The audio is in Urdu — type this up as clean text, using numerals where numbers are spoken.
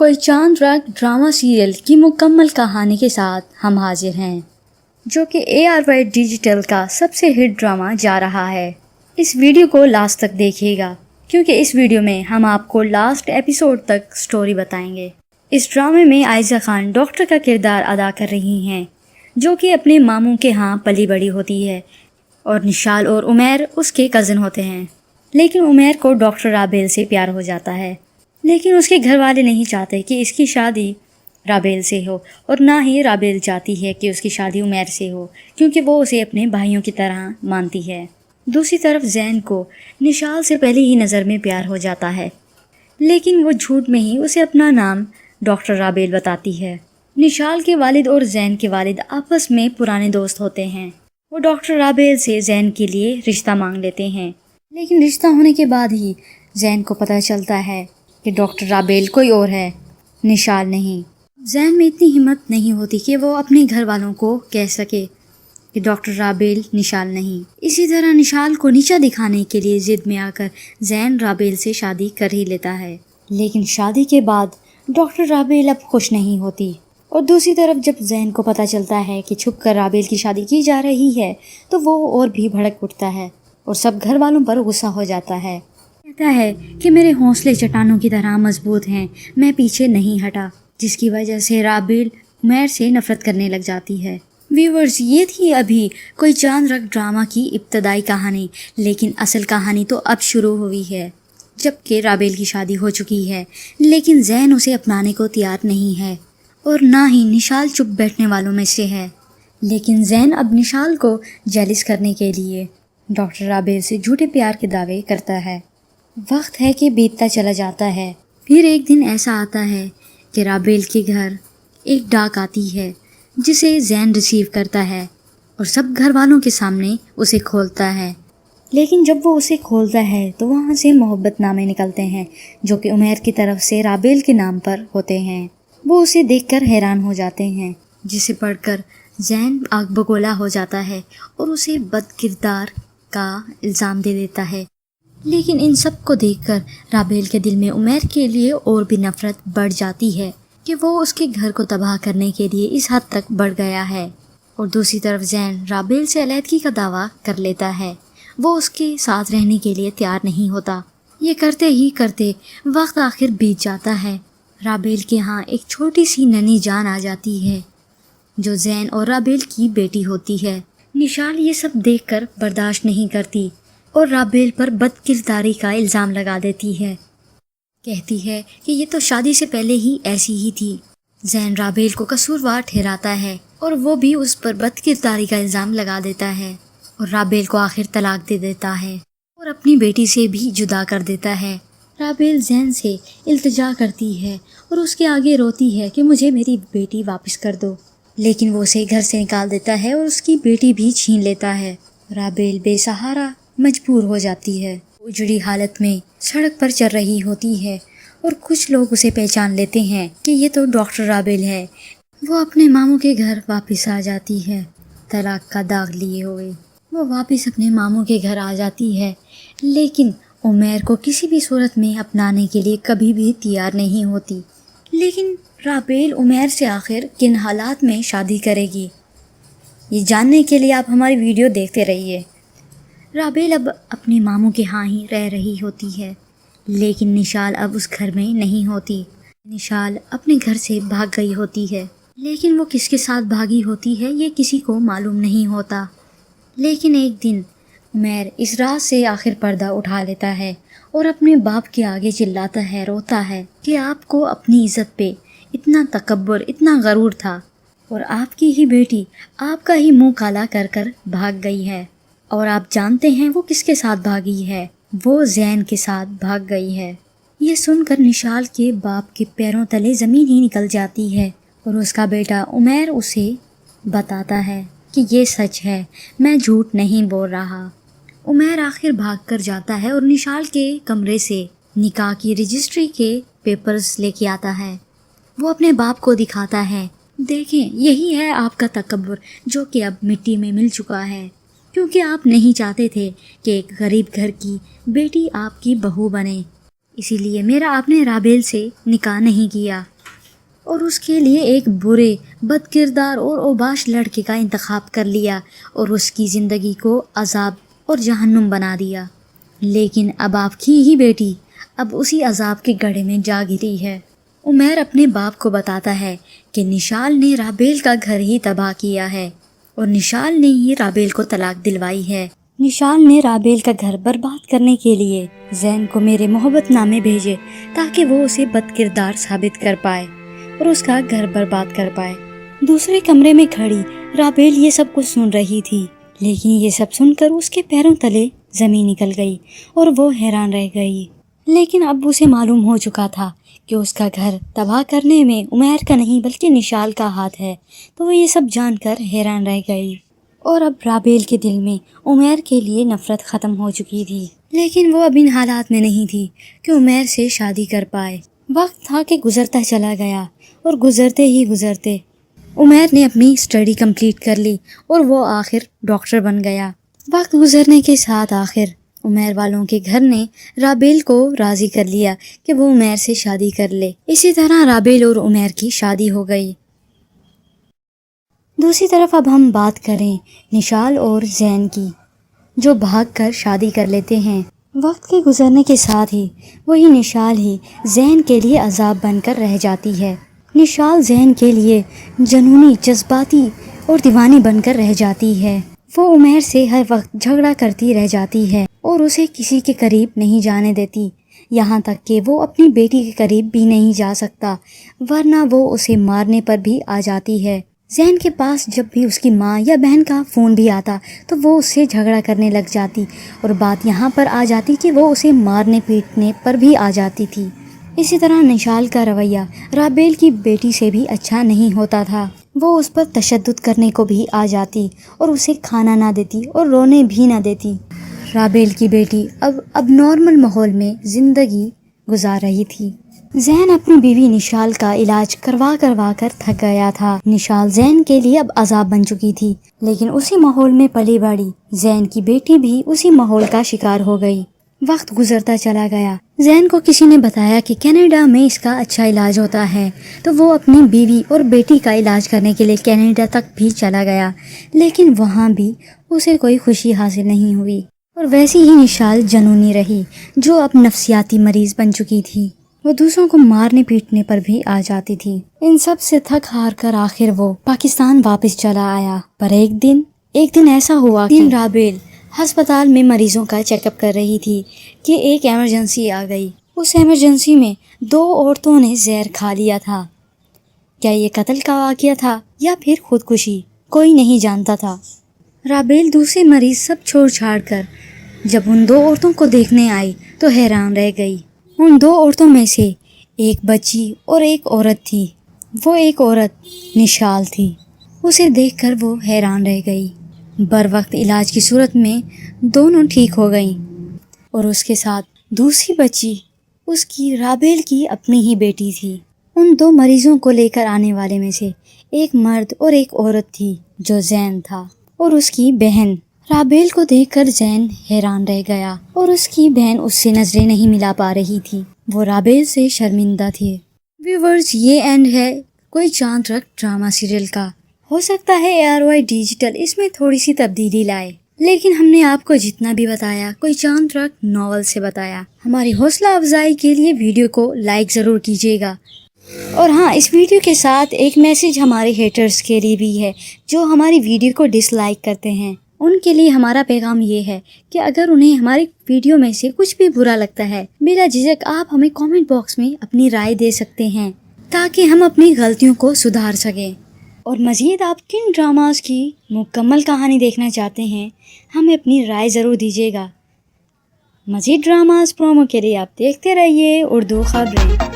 کوئی چاند راک ڈرامہ سیریل کی مکمل کہانی کے ساتھ ہم حاضر ہیں، جو کہ ARY ڈیجیٹل کا سب سے ہٹ ڈرامہ جا رہا ہے۔ اس ویڈیو کو لاسٹ تک دیکھیے گا، کیونکہ اس ویڈیو میں ہم آپ کو لاسٹ ایپیسوڈ تک سٹوری بتائیں گے۔ اس ڈرامے میں عائزہ خان ڈاکٹر کا کردار ادا کر رہی ہیں، جو کہ اپنے ماموں کے ہاں پلی بڑی ہوتی ہے، اور نشال اور عمیر اس کے کزن ہوتے ہیں۔ لیکن عمیر کو ڈاکٹر رابیل سے پیار ہو جاتا ہے، لیکن اس کے گھر والے نہیں چاہتے کہ اس کی شادی رابیل سے ہو، اور نہ ہی رابیل چاہتی ہے کہ اس کی شادی عمیر سے ہو، کیونکہ وہ اسے اپنے بھائیوں کی طرح مانتی ہے۔ دوسری طرف زین کو نشال سے پہلی ہی نظر میں پیار ہو جاتا ہے، لیکن وہ جھوٹ میں ہی اسے اپنا نام ڈاکٹر رابیل بتاتی ہے۔ نشال کے والد اور زین کے والد آپس میں پرانے دوست ہوتے ہیں۔ وہ ڈاکٹر رابیل سے زین کے لیے رشتہ مانگ لیتے ہیں، لیکن رشتہ ہونے کے بعد ہی زین کو پتہ چلتا ہے کہ ڈاکٹر رابیل کوئی اور ہے، نشال نہیں۔ زین میں اتنی ہمت نہیں ہوتی کہ وہ اپنے گھر والوں کو کہہ سکے کہ ڈاکٹر رابیل نشال نہیں۔ اسی طرح نشال کو نیچا دکھانے کے لیے ضد میں آ کر زین رابیل سے شادی کر ہی لیتا ہے، لیکن شادی کے بعد ڈاکٹر رابیل اب خوش نہیں ہوتی۔ اور دوسری طرف جب زین کو پتہ چلتا ہے کہ چھپ کر رابیل کی شادی کی جا رہی ہے، تو وہ اور بھی بھڑک اٹھتا ہے اور سب گھر والوں پر غصہ ہو جاتا ہے۔ کہتا ہے کہ میرے حوصلے چٹانوں کی طرح مضبوط ہیں، میں پیچھے نہیں ہٹا، جس کی وجہ سے رابیل عمیر سے نفرت کرنے لگ جاتی ہے۔ ویورز، یہ تھی ابھی کوئی چاند رک ڈرامہ کی ابتدائی کہانی، لیکن اصل کہانی تو اب شروع ہوئی ہے، جبکہ رابیل کی شادی ہو چکی ہے، لیکن زین اسے اپنانے کو تیار نہیں ہے، اور نہ ہی نشال چپ بیٹھنے والوں میں سے ہے۔ لیکن زین اب نشال کو جیلس کرنے کے لیے ڈاکٹر رابیل سے جھوٹے پیار کے دعوے کرتا ہے۔ وقت ہے کہ بیتتا چلا جاتا ہے۔ پھر ایک دن ایسا آتا ہے کہ رابیل کے گھر ایک ڈاک آتی ہے، جسے زین ریسیو کرتا ہے اور سب گھر والوں کے سامنے اسے کھولتا ہے۔ لیکن جب وہ اسے کھولتا ہے تو وہاں سے محبت نامے نکلتے ہیں، جو کہ عمیر کی طرف سے رابیل کے نام پر ہوتے ہیں۔ وہ اسے دیکھ کر حیران ہو جاتے ہیں، جسے پڑھ کر زین آگ بگولا ہو جاتا ہے اور اسے بد کردار کا الزام دے دیتا ہے۔ لیکن ان سب کو دیکھ کر رابیل کے دل میں عمیر کے لیے اور بھی نفرت بڑھ جاتی ہے کہ وہ اس کے گھر کو تباہ کرنے کے لیے اس حد تک بڑھ گیا ہے۔ اور دوسری طرف زین رابیل سے علیحدگی کا دعویٰ کر لیتا ہے، وہ اس کے ساتھ رہنے کے لیے تیار نہیں ہوتا۔ یہ کرتے ہی کرتے وقت آخر بیت جاتا ہے۔ رابیل کے ہاں ایک چھوٹی سی ننھی جان آ جاتی ہے، جو زین اور رابیل کی بیٹی ہوتی ہے۔ نشال یہ سب دیکھ کر برداشت نہیں کرتی اور رابیل پر بد کرداری کا الزام لگا دیتی ہے۔ کہتی ہے کہ یہ تو شادی سے پہلے ہی ایسی ہی تھی۔ زین رابیل کو قصوروار ٹھہراتا ہے اور وہ بھی اس پر بد کرداری کا الزام لگا دیتا ہے، اور رابیل کو آخر طلاق دے دیتا ہے اور اپنی بیٹی سے بھی جدا کر دیتا ہے۔ رابیل زین سے التجا کرتی ہے اور اس کے آگے روتی ہے کہ مجھے میری بیٹی واپس کر دو، لیکن وہ اسے گھر سے نکال دیتا ہے اور اس کی بیٹی بھی چھین لیتا ہے۔ رابیل بے سہارا مجبور ہو جاتی ہے، اجڑی حالت میں سڑک پر چل رہی ہوتی ہے، اور کچھ لوگ اسے پہچان لیتے ہیں کہ یہ تو ڈاکٹر رابیل ہے۔ وہ اپنے ماموں کے گھر واپس آ جاتی ہے، طلاق کا داغ لیے ہوئے۔ وہ واپس اپنے ماموں کے گھر آ جاتی ہے، لیکن عمیر کو کسی بھی صورت میں اپنانے کے لیے کبھی بھی تیار نہیں ہوتی۔ لیکن رابیل عمیر سے آخر کن حالات میں شادی کرے گی، یہ جاننے کے لیے آپ ہماری ویڈیو دیکھتے رہیے۔ رابیل اب اپنے ماموں کے ہاں ہی رہ رہی ہوتی ہے، لیکن نشال اب اس گھر میں نہیں ہوتی۔ نشال اپنے گھر سے بھاگ گئی ہوتی ہے، لیکن وہ کس کے ساتھ بھاگی ہوتی ہے یہ کسی کو معلوم نہیں ہوتا۔ لیکن ایک دن عمیر اس راز سے آخر پردہ اٹھا لیتا ہے اور اپنے باپ کے آگے چلاتا ہے، روتا ہے کہ آپ کو اپنی عزت پہ اتنا تکبر، اتنا غرور تھا، اور آپ کی ہی بیٹی آپ کا ہی منہ کالا کر کر بھاگ گئی ہے، اور آپ جانتے ہیں وہ کس کے ساتھ بھاگی ہے، وہ زین کے ساتھ بھاگ گئی ہے۔ یہ سن کر نشال کے باپ کے پیروں تلے زمین ہی نکل جاتی ہے، اور اس کا بیٹا عمیر اسے بتاتا ہے کہ یہ سچ ہے، میں جھوٹ نہیں بول رہا۔ عمیر آخر بھاگ کر جاتا ہے اور نشال کے کمرے سے نکاح کی رجسٹری کے پیپرز لے کے آتا ہے۔ وہ اپنے باپ کو دکھاتا ہے، دیکھیں یہی ہے آپ کا تکبر، جو کہ اب مٹی میں مل چکا ہے، کیونکہ آپ نہیں چاہتے تھے کہ ایک غریب گھر کی بیٹی آپ کی بہو بنے، اسی لیے میرا آپ نے رابیل سے نکاح نہیں کیا۔ اور اس کے لیے ایک برے، بد کردار اور اوباش لڑکے کا انتخاب کر لیا اور اس کی زندگی کو عذاب اور جہنم بنا دیا۔ لیکن اب آپ کی ہی بیٹی اب اسی عذاب کے گڑھے میں جا گری ہے۔ عمیر اپنے باپ کو بتاتا ہے کہ نشال نے رابیل کا گھر ہی تباہ کیا ہے اور نشال نے ہی رابیل کو طلاق دلوائی ہے۔ نشال نے رابیل کا گھر برباد کرنے کے لیے زین کو میرے محبت نامے بھیجے تاکہ وہ اسے بد کردار ثابت کر پائے اور اس کا گھر برباد کر پائے۔ دوسرے کمرے میں کھڑی رابیل یہ سب کچھ سن رہی تھی، لیکن یہ سب سن کر اس کے پیروں تلے زمین نکل گئی اور وہ حیران رہ گئی۔ لیکن اب اسے معلوم ہو چکا تھا کہ اس کا گھر تباہ کرنے میں عمیر کا نہیں بلکہ نشال کا ہاتھ ہے، تو وہ یہ سب جان کر حیران رہ گئی۔ اور اب رابیل کے دل میں عمیر کے لیے نفرت ختم ہو چکی تھی، لیکن وہ اب ان حالات میں نہیں تھی کہ عمیر سے شادی کر پائے۔ وقت تھا کہ گزرتا چلا گیا اور گزرتے ہی گزرتے عمیر نے اپنی اسٹڈی کمپلیٹ کر لی اور وہ آخر ڈاکٹر بن گیا۔ وقت گزرنے کے ساتھ آخر عمیر والوں کے گھر نے رابیل کو راضی کر لیا کہ وہ عمیر سے شادی کر لے۔ اسی طرح رابیل اور عمیر کی شادی ہو گئی۔ دوسری طرف اب ہم بات کریں نشال اور زین کی، جو بھاگ کر شادی کر لیتے ہیں۔ وقت کے گزرنے کے ساتھ ہی وہی نشال ہی زین کے لیے عذاب بن کر رہ جاتی ہے۔ نشال زین کے لیے جنونی، جذباتی اور دیوانی بن کر رہ جاتی ہے۔ وہ عمیر سے ہر وقت جھگڑا کرتی رہ جاتی ہے اور اسے کسی کے قریب نہیں جانے دیتی، یہاں تک کہ وہ اپنی بیٹی کے قریب بھی نہیں جا سکتا، ورنہ وہ اسے مارنے پر بھی آ جاتی ہے۔ زین کے پاس جب بھی اس کی ماں یا بہن کا فون بھی آتا تو وہ اس سے جھگڑا کرنے لگ جاتی اور بات یہاں پر آ جاتی کہ وہ اسے مارنے پیٹنے پر بھی آ جاتی تھی۔ اسی طرح نشال کا رویہ رابیل کی بیٹی سے بھی اچھا نہیں ہوتا تھا، وہ اس پر تشدد کرنے کو بھی آ جاتی اور اسے کھانا نہ دیتی اور رونے بھی نہ دیتی۔ رابیل کی بیٹی اب نارمل ماحول میں زندگی گزار رہی تھی۔ زین اپنی بیوی نشال کا علاج کروا کر تھک گیا تھا۔ نشال زین کے لیے اب عذاب بن چکی تھی، لیکن اسی ماحول میں پلی بڑھی زین کی بیٹی بھی اسی ماحول کا شکار ہو گئی۔ وقت گزرتا چلا گیا۔ زین کو کسی نے بتایا کہ کینیڈا میں اس کا اچھا علاج ہوتا ہے، تو وہ اپنی بیوی اور بیٹی کا علاج کرنے کے لیے کینیڈا تک بھی چلا گیا، لیکن وہاں بھی اسے کوئی خوشی حاصل نہیں ہوئی اور ویسی ہی نشال جنونی رہی، جو اب نفسیاتی مریض بن چکی تھی۔ وہ دوسروں کو مارنے پیٹنے پر بھی آ جاتی تھی۔ ان سب سے تھک ہار کر آخر وہ پاکستان واپس چلا آیا۔ پر ایک دن ایسا ہوا کہ رابیل ہسپتال میں مریضوں کا چیک اپ کر رہی تھی کہ ایک ایمرجنسی آ گئی۔ اس ایمرجنسی میں 2 عورتوں نے زہر کھا لیا تھا۔ کیا یہ قتل کا واقعہ تھا یا پھر خودکشی؟ کوئی نہیں جانتا تھا۔ رابیل دوسرے مریض سب چھوڑ چھاڑ کر جب ان 2 عورتوں کو دیکھنے آئی تو حیران رہ گئی۔ ان 2 عورتوں میں سے ایک بچی اور ایک عورت تھی۔ وہ ایک عورت نشال تھی۔ اسے دیکھ کر وہ حیران رہ گئی۔ بر وقت علاج کی صورت میں دونوں ٹھیک ہو گئیں اور اس کے ساتھ دوسری بچی اس کی رابیل کی اپنی ہی بیٹی تھی۔ ان 2 مریضوں کو لے کر آنے والے میں سے ایک مرد اور ایک عورت تھی جو زین تھا اور اس کی بہن۔ رابیل کو دیکھ کر زین حیران رہ گیا اور اس کی بہن اس سے نظریں نہیں ملا پا رہی تھی، وہ رابیل سے شرمندہ تھی۔ ویورز، یہ اینڈ ہے کوئی چاند رکھ ڈرامہ سیریل کا۔ ہو سکتا ہے ARY ڈیجیٹل اس میں تھوڑی سی تبدیلی لائے، لیکن ہم نے آپ کو جتنا بھی بتایا کوئی چاند رکھ ناول سے بتایا۔ ہماری حوصلہ افزائی کے لیے ویڈیو کو لائک ضرور کیجیے گا، اور ہاں، اس ویڈیو کے ساتھ ایک میسیج ہمارے ہیٹرز کے لیے بھی ہے جو ہماری ویڈیو کو ڈس لائک کرتے ہیں۔ ان کے لیے ہمارا پیغام یہ ہے کہ اگر انہیں ہماری ویڈیو میں سے کچھ بھی برا لگتا ہے، بلا جھجک آپ ہمیں کامنٹ باکس میں اپنی رائے دے سکتے ہیں تاکہ ہم اپنی غلطیوں کو سدھار سکیں۔ اور مزید آپ کن ڈراماز کی مکمل کہانی دیکھنا چاہتے ہیں ہمیں اپنی رائے ضرور دیجیے گا۔ مزید ڈراماز پرومو کے لیے آپ دیکھتے رہیے اردو خبریں۔